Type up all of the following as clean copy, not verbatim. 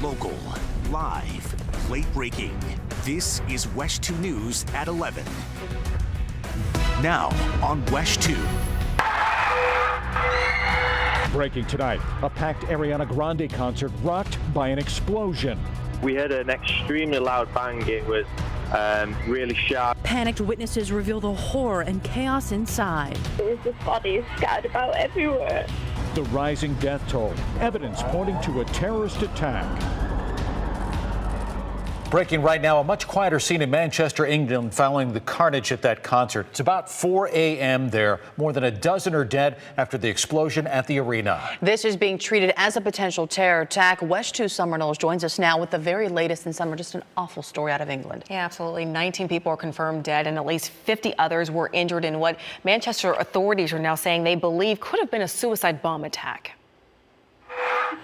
Local, live, late breaking. This is WESH 2 News at 11. Now on WESH 2. Breaking tonight, a packed Ariana Grande concert rocked by an explosion. We heard an extremely loud bang. It was really sharp. Panicked witnesses reveal the horror and chaos inside. There was just bodies scattered about everywhere. The rising death toll, evidence pointing to a terrorist attack. Breaking right now, a much quieter scene in Manchester, England, following the carnage at that concert. It's about 4 a.m. there. More than a dozen are dead after the explosion at the arena. This is being treated as a potential terror attack. WESH 2 Summer Knowles joins us now with the very latest in summer. Just an awful story out of England. Yeah, absolutely. 19 people are confirmed dead and at least 50 others were injured in what Manchester authorities are now saying they believe could have been a suicide bomb attack.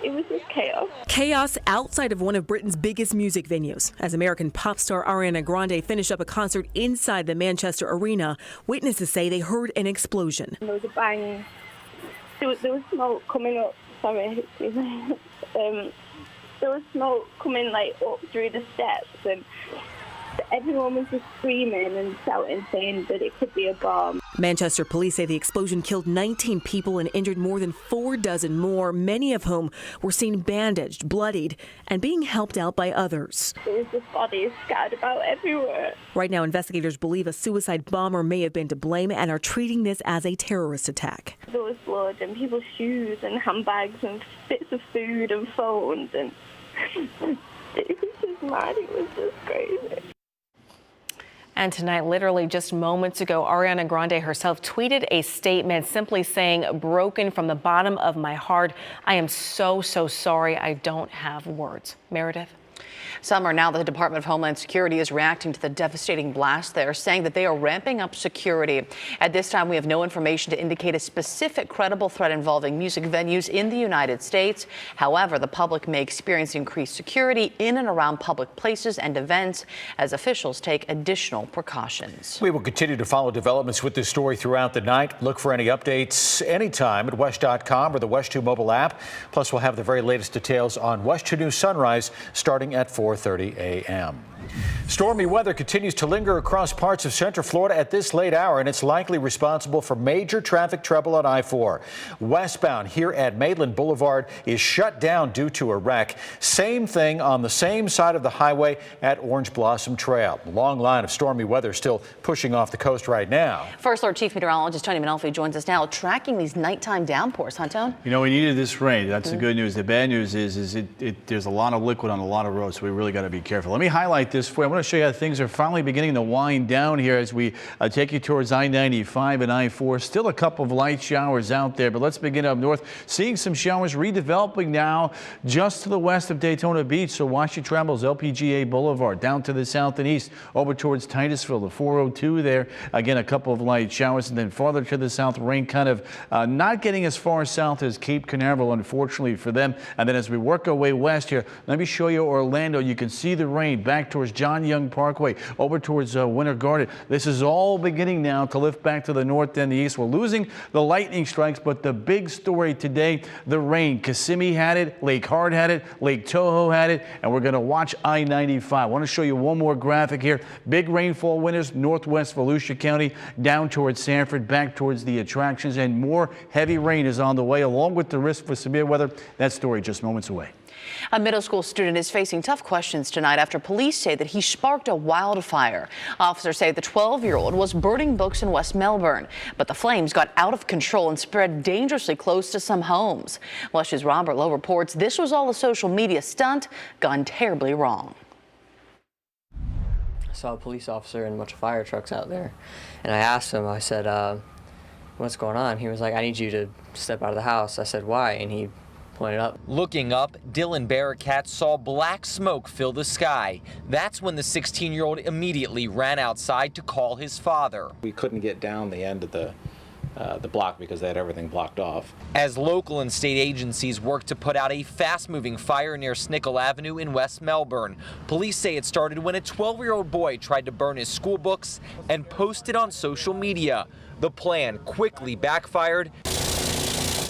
It was just chaos. Chaos outside of one of Britain's biggest music venues. As American pop star Ariana Grande finished up a concert inside the Manchester Arena, witnesses say they heard an explosion. There was a bang. There was smoke coming up. Sorry, excuse me. There was smoke coming up through the steps, and everyone was just screaming and shouting, saying that it could be a bomb. Manchester police say the explosion killed 19 people and injured more than 4 dozen more, many of whom were seen bandaged, bloodied, and being helped out by others. There was just bodies scattered about everywhere. Right now, investigators believe a suicide bomber may have been to blame and are treating this as a terrorist attack. There was blood and people's shoes and handbags and bits of food and phones, and it was just mad. It was just crazy. And tonight, literally just moments ago, Ariana Grande herself tweeted a statement simply saying, "Broken from the bottom of my heart. I am so, so sorry. I don't have words." Meredith? Summer, now the Department of Homeland Security is reacting to the devastating blast there, saying that they are ramping up security. At this time, we have no information to indicate a specific credible threat involving music venues in the United States. However, the public may experience increased security in and around public places and events as officials take additional precautions. We will continue to follow developments with this story throughout the night. Look for any updates anytime at WESH.com or the WESH 2 mobile app. Plus, we'll have the very latest details on WESH 2 News Sunrise starting at 4:30 a.m. Stormy weather continues to linger across parts of Central Florida at this late hour, and it's likely responsible for major traffic trouble on I-4. Westbound here at Maitland Boulevard is shut down due to a wreck. Same thing on the same side of the highway at Orange Blossom Trail. A long line of stormy weather still pushing off the coast right now. First Alert Chief Meteorologist Tony Manolfi joins us now, tracking these nighttime downpours. Huh, Tone? You know, we needed this rain. That's the good news. The bad news is there's a lot of liquid on a lot of roads, so we really got to be careful. Let me highlight this for you. I want to show you how things are finally beginning to wind down here as we take you towards I-95 and I-4. Still a couple of light showers out there, but let's begin up north. Seeing some showers redeveloping now just to the west of Daytona Beach. So watch your travels, LPGA Boulevard, down to the south and east, over towards Titusville, the 402 there. Again, a couple of light showers, and then farther to the south, rain kind of not getting as far south as Cape Canaveral, unfortunately for them. And then as we work our way west here, let me show you Orlando. You can see the rain back towards John Young Parkway, over towards Winter Garden. This is all beginning now to lift back to the north and the east. We're losing the lightning strikes, but the big story today, the rain. Kissimmee had it, Lake Hart had it, Lake Toho had it, and we're going to watch I-95. I want to show you one more graphic here. Big rainfall winters, northwest Volusia County, down towards Sanford, back towards the attractions, and more heavy rain is on the way, along with the risk for severe weather. That story just moments away. A middle school student is facing tough questions tonight after police say that he sparked a wildfire. Officers say the 12-year-old was burning books in West Melbourne, but the flames got out of control and spread dangerously close to some homes. WESH's Robert Lowe reports this was all a social media stunt gone terribly wrong. I saw a police officer and a bunch of fire trucks out there, and I asked him, I said, what's going on? He was like, I need you to step out of the house. I said, why? And he pointed up. Looking up, Dylan Barracat saw black smoke fill the sky. That's when the 16-year-old immediately ran outside to call his father. We couldn't get down the end of the block because they had everything blocked off. As local and state agencies work to put out a fast-moving fire near Snickle Avenue in West Melbourne, police say it started when a 12-year-old boy tried to burn his school books and post it on social media. The plan quickly backfired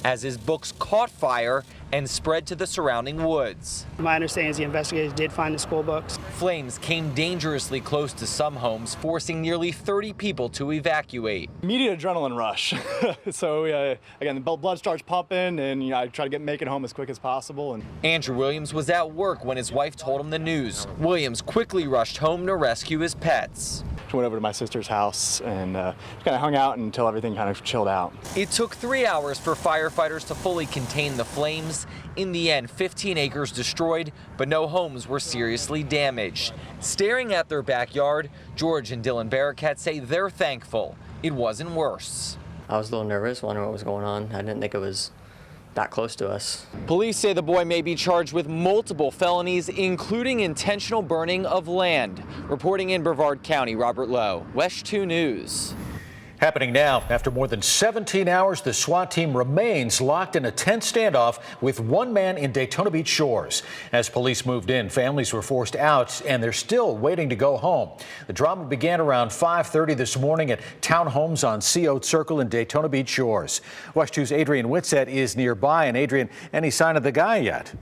as his books caught fire and spread to the surrounding woods. My understanding is the investigators did find the school books. Flames came dangerously close to some homes, forcing nearly 30 people to evacuate. Immediate adrenaline rush. So again, the blood starts pumping, and I try to make it home as quick as possible. And Andrew Williams was at work when his wife told him the news. Williams quickly rushed home to rescue his pets. Went over to my sister's house and kind of hung out until everything kind of chilled out. It took 3 hours for firefighters to fully contain the flames. In the end, 15 acres destroyed, but no homes were seriously damaged. Staring at their backyard, George and Dylan Barracat say they're thankful it wasn't worse. I was a little nervous, wondering what was going on. I didn't think it was that close to us. Police say the boy may be charged with multiple felonies, including intentional burning of land. Reporting in Brevard County, Robert Lowe, WESH 2 News. Happening now. After more than 17 hours, the SWAT team remains locked in a tense standoff with one man in Daytona Beach shores. As police moved in, families were forced out, and they're still waiting to go home. The drama began around 5:30 this morning at townhomes on Sea Oat Circle in Daytona Beach shores. WESH 2's Adrian Whitsett is nearby. And Adrian, any sign of the guy yet?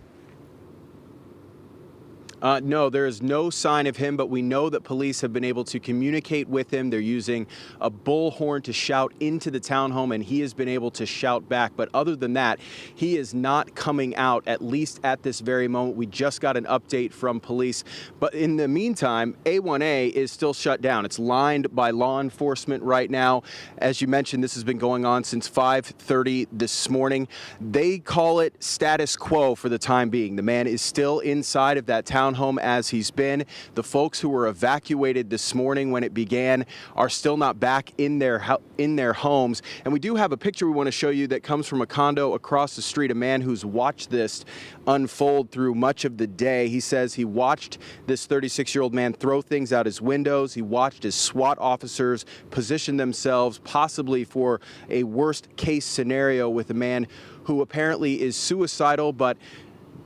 No, there is no sign of him, but we know that police have been able to communicate with him. They're using a bullhorn to shout into the townhome, and he has been able to shout back. But other than that, he is not coming out, at least at this very moment. We just got an update from police. But in the meantime, A1A is still shut down. It's lined by law enforcement right now. As you mentioned, this has been going on since 5:30 this morning. They call it status quo for the time being. The man is still inside of that townhome as he's been. The folks who were evacuated this morning when it began are still not back in their homes. And we do have a picture we want to show you that comes from a condo across the street, a man who's watched this unfold through much of the day. He says he watched this 36-year-old man throw things out his windows. He watched as SWAT officers position themselves possibly for a worst case scenario with a man who apparently is suicidal, but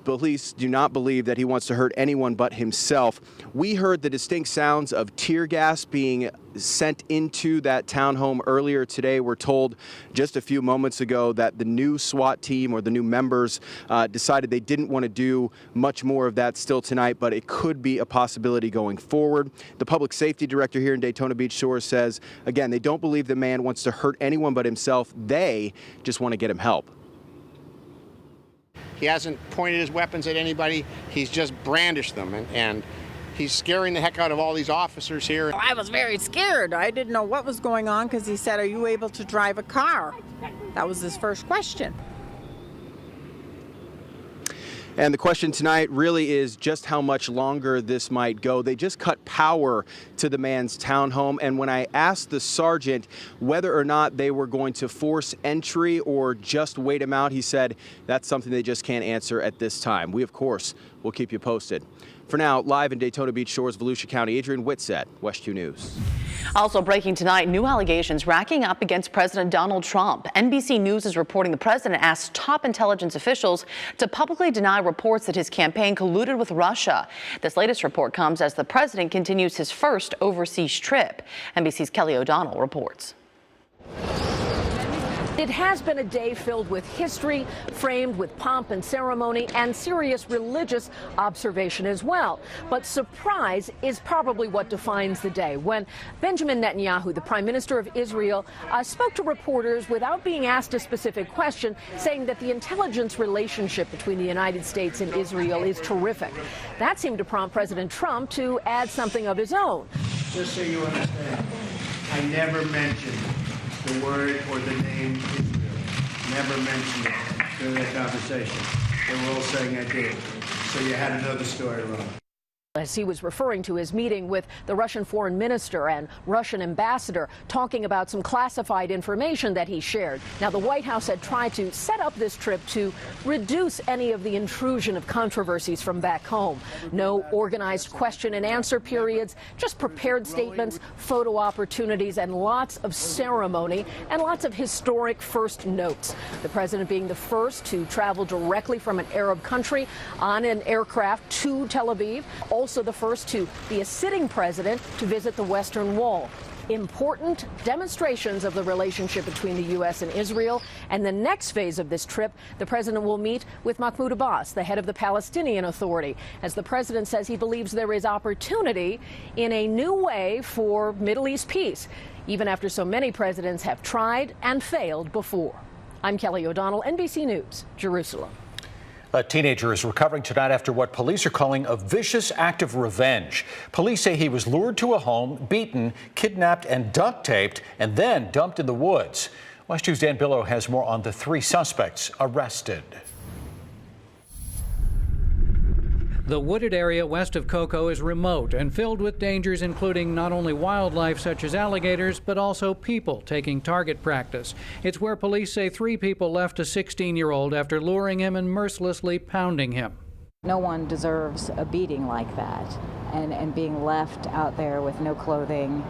police do not believe that he wants to hurt anyone but himself. We heard the distinct sounds of tear gas being sent into that townhome earlier today. We're told just a few moments ago that the new SWAT team, or the new members, decided they didn't want to do much more of that still tonight, but it could be a possibility going forward. The public safety director here in Daytona Beach Shores says, again, they don't believe the man wants to hurt anyone but himself. They just want to get him help. He hasn't pointed his weapons at anybody. He's just brandished them, and he's scaring the heck out of all these officers here. I was very scared. I didn't know what was going on because he said, "Are you able to drive a car?" That was his first question. And the question tonight really is just how much longer this might go. They just cut power to the man's townhome. And when I asked the sergeant whether or not they were going to force entry or just wait him out, he said that's something they just can't answer at this time. We, of course, will keep you posted. For now, live in Daytona Beach Shores, Volusia County, Adrian Whitsett, WESH 2 News. Also breaking tonight, new allegations racking up against President Donald Trump. NBC News is reporting the president asked top intelligence officials to publicly deny reports that his campaign colluded with Russia. This latest report comes as the president continues his first overseas trip. NBC's Kelly O'Donnell reports. It has been a day filled with history, framed with pomp and ceremony and serious religious observation as well. But surprise is probably what defines the day when Benjamin Netanyahu, the prime minister of Israel, spoke to reporters without being asked a specific question, saying that the intelligence relationship between the United States and Israel is terrific. That seemed to prompt President Trump to add something of his own. Just so you understand, I never mentioned the word or the name Israel. Never mentioned it during that conversation. They were all saying I did. So you had another story wrong. As he was referring to his meeting with the Russian foreign minister and Russian ambassador, talking about some classified information that he shared. Now, the White House had tried to set up this trip to reduce any of the intrusion of controversies from back home. No organized question and answer periods, just prepared statements, photo opportunities, and lots of ceremony and lots of historic first notes. The president being the first to travel directly from an Arab country on an aircraft to Tel Aviv. Also the first to be a sitting president to visit the Western Wall. important demonstrations of the relationship between the U.S. and Israel. And the next phase of this trip, the president will meet with Mahmoud Abbas, the head of the Palestinian Authority, as the president says he believes there is opportunity in a new way for Middle East peace, even after so many presidents have tried and failed before. I'm Kelly O'Donnell, NBC News, Jerusalem. A teenager is recovering tonight after what police are calling a vicious act of revenge. Police say he was lured to a home, beaten, kidnapped and duct taped, and then dumped in the woods. WESH 2's Dan Billow has more on the 3 suspects arrested. The wooded area west of Cocoa is remote and filled with dangers, including not only wildlife such as alligators, but also people taking target practice. It's where police say 3 people left a 16-year-old after luring him and mercilessly pounding him. No one deserves a beating like that, and being left out there with no clothing,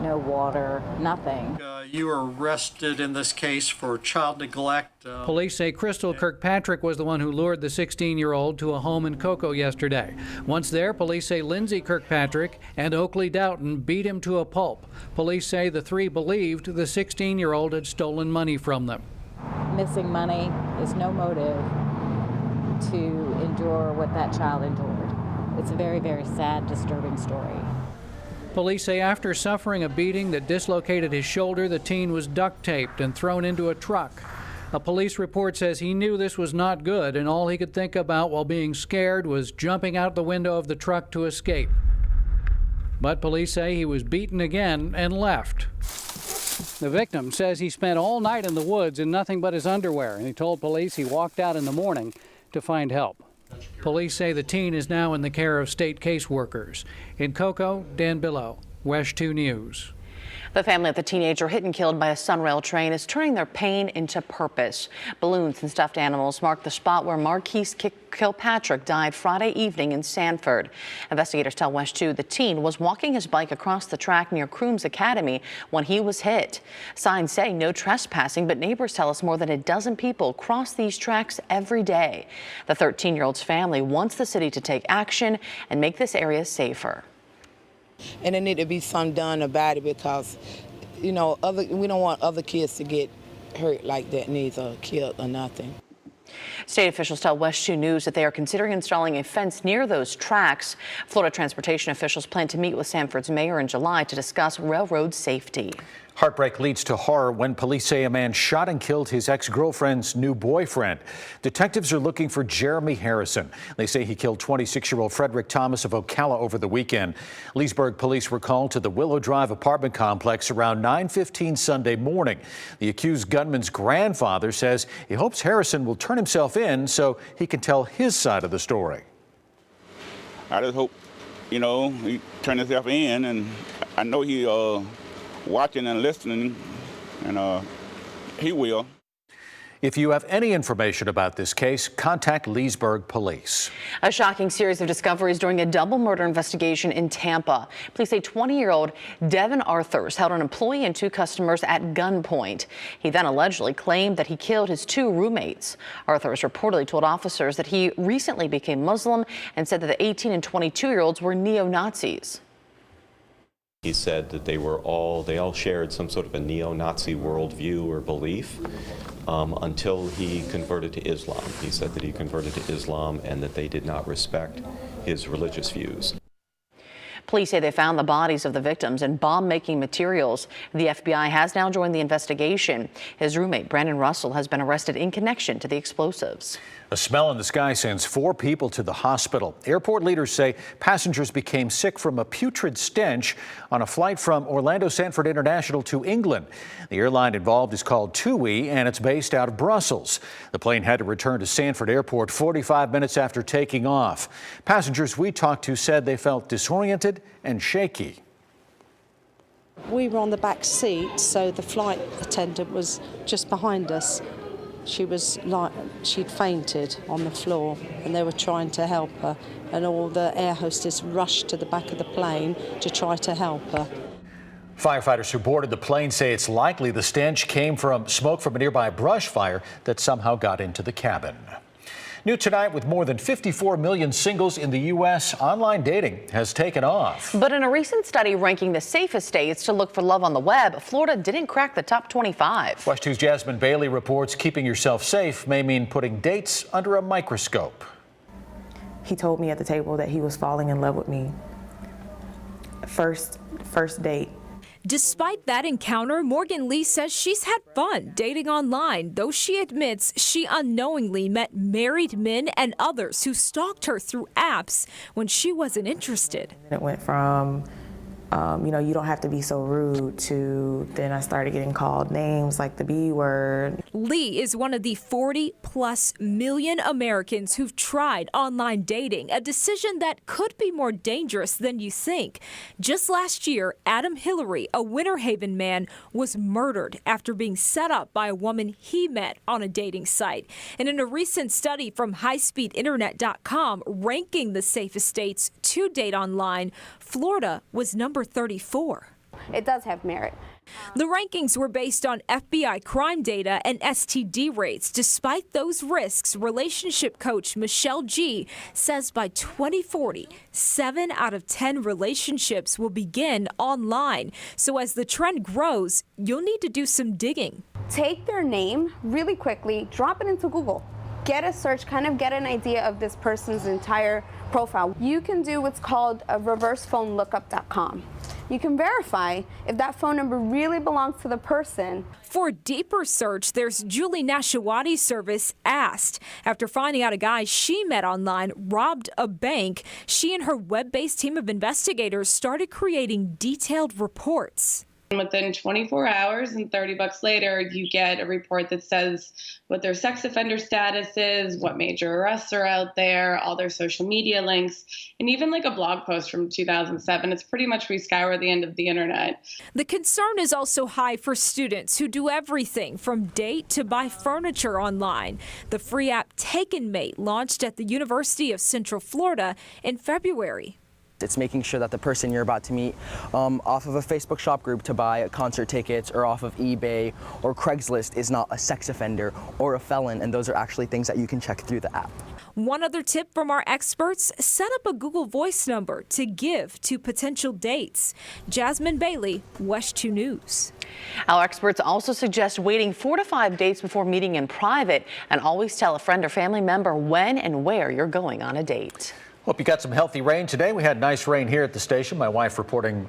no water, nothing. You were arrested in this case for child neglect. Police say Crystal Kirkpatrick was the one who lured the 16-year-old to a home in Cocoa yesterday. Once there, police say Lindsay Kirkpatrick and Oakley Doughton beat him to a pulp. Police say the 3 believed the 16-year-old had stolen money from them. Missing money is no motive to endure what that child endured. It's a very, very sad, disturbing story. Police say after suffering a beating that dislocated his shoulder, the teen was duct taped and thrown into a truck. A police report says he knew this was not good, and all he could think about while being scared was jumping out the window of the truck to escape. But police say he was beaten again and left. The victim says he spent all night in the woods in nothing but his underwear, and he told police he walked out in the morning to find help. Police say the teen is now in the care of state caseworkers. In Cocoa, Dan Billow, WESH 2 News. The family of the teenager hit and killed by a Sunrail train is turning their pain into purpose. Balloons and stuffed animals mark the spot where Marquise Kilpatrick died Friday evening in Sanford. Investigators tell WESH 2 the teen was walking his bike across the track near Crooms Academy when he was hit. Signs say no trespassing, but neighbors tell us more than a dozen people cross these tracks every day. The 13-year-old's family wants the city to take action and make this area safer. And there need to be something done about it because, you know, we don't want other kids to get hurt like that, neither killed or nothing. State officials tell WESH 2 News that they are considering installing a fence near those tracks. Florida transportation officials plan to meet with Sanford's mayor in July to discuss railroad safety. Heartbreak leads to horror when police say a man shot and killed his ex-girlfriend's new boyfriend. Detectives are looking for Jeremy Harrison. They say he killed 26-year-old Frederick Thomas of Ocala over the weekend. Leesburg police were called to the Willow Drive apartment complex around 9:15 Sunday morning. The accused gunman's grandfather says he hopes Harrison will turn himself in so he can tell his side of the story. I just hope, you know, he turn himself in, and I know he watching and listening, and he will. If you have any information about this case, contact Leesburg Police. A shocking series of discoveries during a double murder investigation in Tampa. Police say 20-year-old Devin Arthurs held an employee and 2 customers at gunpoint. He then allegedly claimed that he killed his 2 roommates. Arthurs reportedly told officers that he recently became Muslim and said that the 18 and 22-year-olds were neo-Nazis. He said that they all shared some sort of a neo-Nazi worldview or belief until he converted to Islam. He said that he converted to Islam and that they did not respect his religious views. Police say they found the bodies of the victims and bomb-making materials. The FBI has now joined the investigation. His roommate, Brandon Russell, has been arrested in connection to the explosives. A smell in the sky sends 4 people to the hospital. Airport leaders say passengers became sick from a putrid stench on a flight from Orlando Sanford International to England. The airline involved is called TUI, and it's based out of Brussels. The plane had to return to Sanford Airport 45 minutes after taking off. Passengers we talked to said they felt disoriented and shaky. We were on the back seat, so the flight attendant was just behind us. She was like, she'd fainted on the floor, and they were trying to help her, and all the air hostess rushed to the back of the plane to try to help her. Firefighters who boarded the plane say it's likely the stench came from smoke from a nearby brush fire that somehow got into the cabin. New tonight, with more than 54 million singles in the U.S., online dating has taken off. But in a recent study ranking the safest states to look for love on the web, Florida didn't crack the top 25. WESH 2's Jasmine Bailey reports keeping yourself safe may mean putting dates under a microscope. He told me at the table that he was falling in love with me. First date. Despite that encounter, Morgan Lee says she's had fun dating online, though she admits she unknowingly met married men and others who stalked her through apps when she wasn't interested. It went from, you don't have to be so rude, to then I started getting called names like the B word. Lee is one of the 40+ million Americans who've tried online dating, a decision that could be more dangerous than you think. Just last year, Adam Hillary, a Winter Haven man, was murdered after being set up by a woman he met on a dating site. And in a recent study from highspeedinternet.com ranking the safest states to date online, Florida was number 34. It does have merit. The rankings were based on FBI crime data and STD rates. Despite those risks, relationship coach Michelle G says by 2040, 7 out of 10 relationships will begin online. So as the trend grows, you'll need to do some digging. Take their name really quickly, drop it into Google. Get a search, kind of get an idea of this person's entire profile. You can do what's called a reversephonelookup.com. You can verify if that phone number really belongs to the person. For a deeper search, there's Julie Nashawati's service, Asked. After finding out a guy she met online robbed a bank, she and her web-based team of investigators started creating detailed reports. Within 24 hours and $30 later, you get a report that says what their sex offender status is, what major arrests are out there, all their social media links, and even like a blog post from 2007. It's pretty much we scour the end of the internet. The concern is also high for students who do everything from date to buy furniture online. The free app Taken Mate launched at the University of Central Florida in February. It's making sure that the person you're about to meet off of a Facebook shop group to buy concert tickets or off of eBay or Craigslist is not a sex offender or a felon, and those are actually things that you can check through the app. One other tip from our experts, set up a Google Voice number to give to potential dates. Jasmine Bailey, WESH 2 News. Our experts also suggest waiting 4 to 5 dates before meeting in private, and always tell a friend or family member when and where you're going on a date. Hope you got some healthy rain today. We had nice rain here at the station. My wife reporting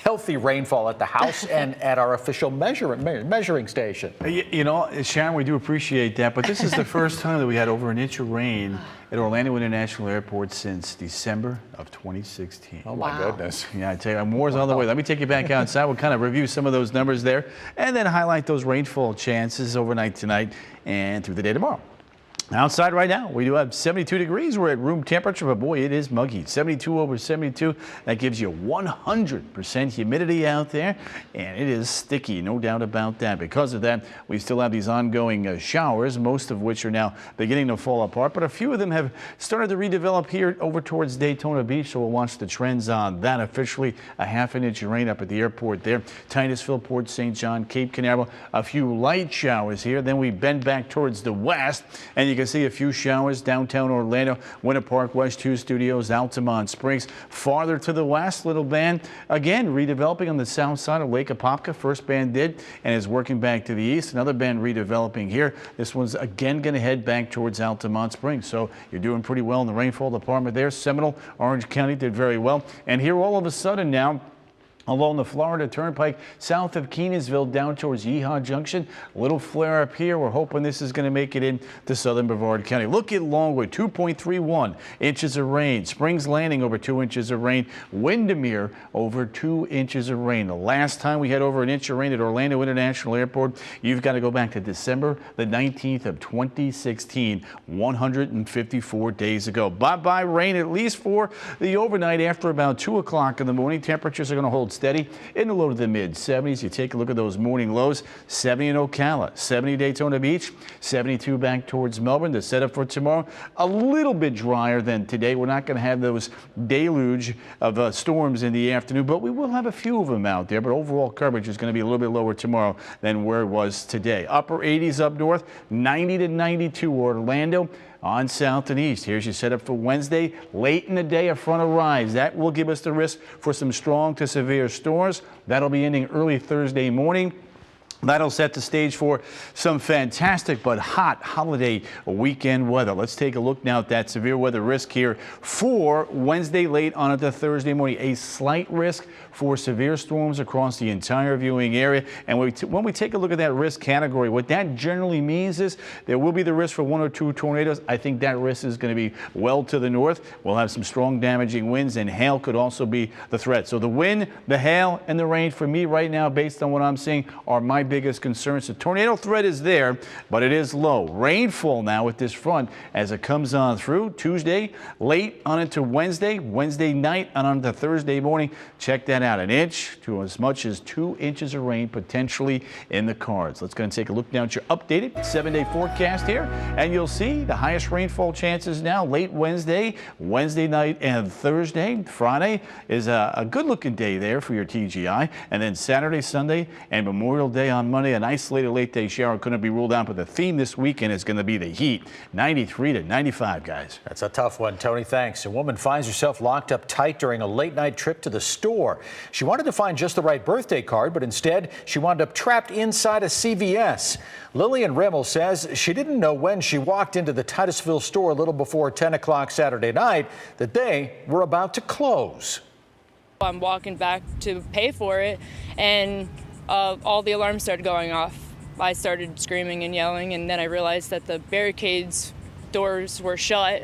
healthy rainfall at the house and at our official measuring station. You know, Sharon, we do appreciate that, but this is the first time that we had over an inch of rain at Orlando International Airport since December of 2016. Oh, my goodness. Yeah, I tell you, more's on the way. Let me take you back outside. We'll kind of review some of those numbers there and then highlight those rainfall chances overnight tonight and through the day tomorrow. Outside right now, we do have 72 degrees. We're at room temperature, but boy, it is muggy. 72 over 72. That gives you 100% humidity out there, and it is sticky, no doubt about that. Because of that, we still have these ongoing showers, most of which are now beginning to fall apart, but a few of them have started to redevelop here over towards Daytona Beach, so we'll watch the trends on that. Officially, a ½ inch of rain up at the airport there. Titusville, Port St. John, Cape Canaveral, a few light showers here. Then we bend back towards the west, and you can see a few showers downtown Orlando, Winter Park, WESH 2 Studios, Altamont Springs. Farther to the west, little band again redeveloping on the south side of Lake Apopka. First band did and is working back to the east. Another band redeveloping here. This one's again going to head back towards Altamont Springs. So you're doing pretty well in the rainfall department there. Seminole, Orange County did very well. And here all of a sudden now, along the Florida Turnpike, south of Kenansville, down towards Yeehaw Junction. A little flare up here. We're hoping this is going to make it into southern Brevard County. Look at Longwood, 2.31 inches of rain. Springs Landing, over 2 inches of rain. Windermere, over 2 inches of rain. The last time we had over an inch of rain at Orlando International Airport, you've got to go back to December the 19th of 2016, 154 days ago. Bye-bye rain, at least for the overnight. After about 2 o'clock in the morning, temperatures are going to hold steady in the low to the mid 70s. You take a look at those morning lows. 70 in Ocala, 70 Daytona Beach, 72 back towards Melbourne. The setup for tomorrow, a little bit drier than today. We're not going to have those deluge of storms in the afternoon, but we will have a few of them out there. But overall coverage is going to be a little bit lower tomorrow than where it was today. Upper 80s up north, 90 to 92 Orlando. on south and east. Here's your setup for Wednesday. Late in the day, a front will rise. That will give us the risk for some strong to severe storms. That'll be ending early Thursday morning. That'll set the stage for some fantastic but hot holiday weekend weather. Let's take a look now at that severe weather risk here for Wednesday late on into Thursday morning. A slight risk for severe storms across the entire viewing area. And when we take a look at that risk category, what that generally means is there will be the risk for 1 or 2 tornadoes. I think that risk is going to be well to the north. We'll have some strong damaging winds, and hail could also be the threat. So the wind, the hail, and the rain for me right now, based on what I'm seeing, are my biggest concerns. The tornado threat is there, but it is low. Rainfall now with this front as it comes on through Tuesday, late on into Wednesday night and on to Thursday morning. Check that out. 1 inch to as much as 2 inches of rain potentially in the cards. Let's go and take a look now at your updated 7-day forecast here, and you'll see the highest rainfall chances now late Wednesday night and Thursday. Friday is a good looking day there for your TGI, and then Saturday, Sunday, and Memorial Day on Monday. An isolated late day shower couldn't be ruled out, but the theme this weekend is going to be the heat. 93 to 95, guys. That's a tough one, Tony. Thanks. A woman finds herself locked up tight during a late night trip to the store. She wanted to find just the right birthday card, but instead she wound up trapped inside a CVS. Lillian Rimmel says she didn't know when she walked into the Titusville store a little before 10 o'clock Saturday night that they were about to close. I'm walking back to pay for it, and all the alarms started going off. I started screaming and yelling, and then I realized that the barricades doors were shut.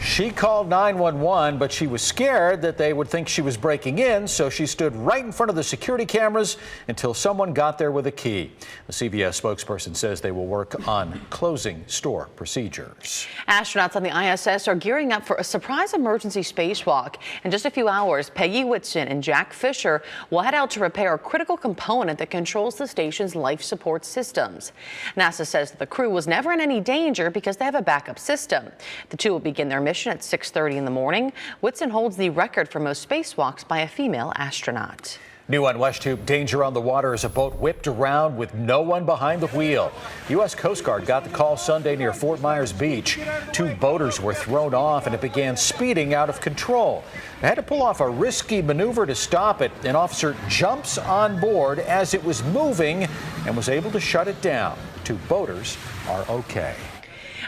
She called 911, but she was scared that they would think she was breaking in, so she stood right in front of the security cameras until someone got there with a key. The CVS spokesperson says they will work on closing store procedures. Astronauts on the ISS are gearing up for a surprise emergency spacewalk. In just a few hours, Peggy Whitson and Jack Fisher will head out to repair a critical component that controls the station's life support systems. NASA says that the crew was never in any danger because they have a backup system. The two will begin their mission at 6:30 in the morning. Whitson holds the record for most spacewalks by a female astronaut. New on WestTube, danger on the water as a boat whipped around with no one behind the wheel. U.S. Coast Guard got the call Sunday near Fort Myers Beach. 2 boaters were thrown off and it began speeding out of control. They had to pull off a risky maneuver to stop it. An officer jumps on board as it was moving and was able to shut it down. 2 boaters are okay.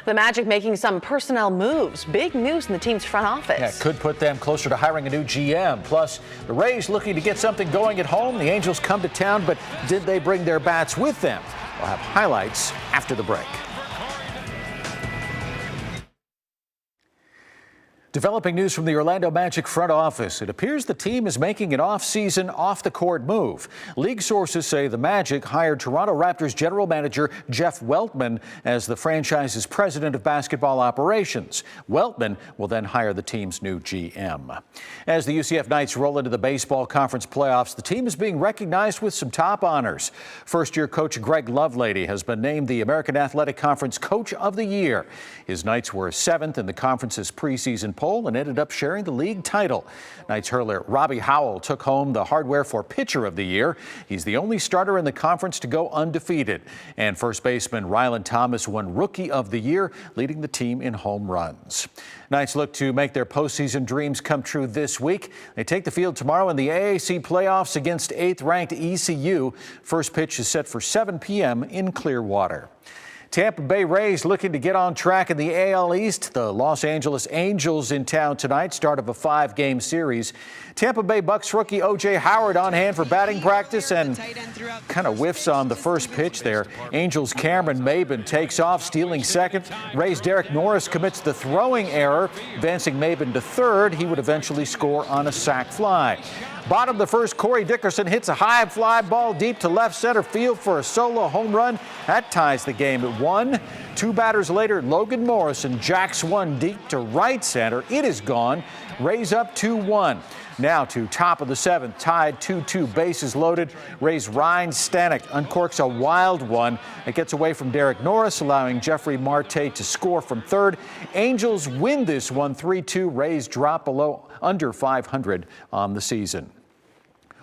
The Magic making some personnel moves. Big news in the team's front office. Yeah, could put them closer to hiring a new GM. Plus, the Rays looking to get something going at home. The Angels come to town, but did they bring their bats with them? We'll have highlights after the break. Developing news from the Orlando Magic front office. It appears the team is making an off-season, off-the-court move. League sources say the Magic hired Toronto Raptors general manager Jeff Weltman as the franchise's president of basketball operations. Weltman will then hire the team's new GM. As the UCF Knights roll into the baseball conference playoffs, the team is being recognized with some top honors. First-year coach Greg Lovelady has been named the American Athletic Conference Coach of the Year. His Knights were 7th in the conference's preseason poll and ended up sharing the league title. Knights hurler Robbie Howell took home the hardware for Pitcher of the Year. He's the only starter in the conference to go undefeated. And first baseman Rylan Thomas won Rookie of the Year, leading the team in home runs. Knights look to make their postseason dreams come true this week. They take the field tomorrow in the AAC playoffs against 8th-ranked ECU. First pitch is set for 7 p.m. in Clearwater. Tampa Bay Rays looking to get on track in the AL East. The Los Angeles Angels in town tonight, start of a 5-game series. Tampa Bay Bucks rookie O.J. Howard on hand for batting practice and kind of whiffs on the first pitch there. Angels Cameron Maybin takes off, stealing second. Rays Derek Norris commits the throwing error, advancing Maybin to third. He would eventually score on a sac fly. Bottom of the first, Corey Dickerson hits a high fly ball deep to left center field for a solo home run. That ties the game at 1. 2 batters later, Logan Morrison jacks one deep to right center. It is gone. Rays up 2-1. Now to top of the 7th, tied 2-2, bases loaded. Rays Ryan Stanek uncorks a wild one. It gets away from Derek Norris, allowing Jeffrey Marte to score from third. Angels win this one 3-2. Rays drop under 500 on the season.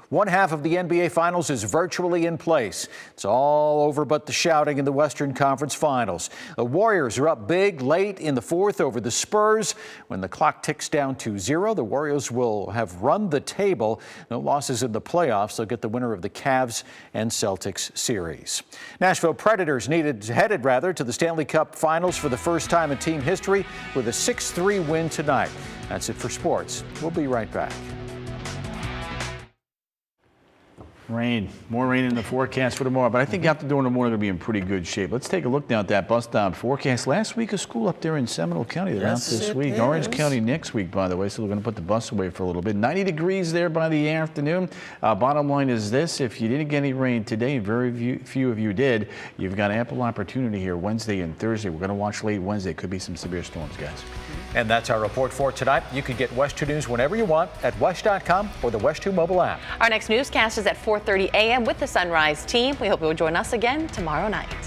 One half of the NBA Finals is virtually in place. It's all over but the shouting in the Western Conference Finals. The Warriors are up big late in the fourth over the Spurs. When the clock ticks down to 0, the Warriors will have run the table. No losses in the playoffs. They'll get the winner of the Cavs and Celtics series. Nashville Predators headed to the Stanley Cup Finals for the first time in team history with a 6-3 win tonight. That's it for sports. We'll be right back. Rain, more rain in the forecast for tomorrow, but I think after doing tomorrow, they're going to be in pretty good shape. Let's take a look now at that bus stop forecast. Last week, a school up there in Seminole County. They're out this week. Orange County next week, by the way, so we're going to put the bus away for a little bit. 90 degrees there by the afternoon. Bottom line is this: if you didn't get any rain today, very few of you did, you've got ample opportunity here Wednesday and Thursday. We're going to watch late Wednesday. Could be some severe storms, guys. And that's our report for tonight. You can get WESH 2 News whenever you want at WESH.com or the WESH 2 mobile app. Our next newscast is at 4:30 a.m. with the Sunrise team. We hope you'll join us again tomorrow night.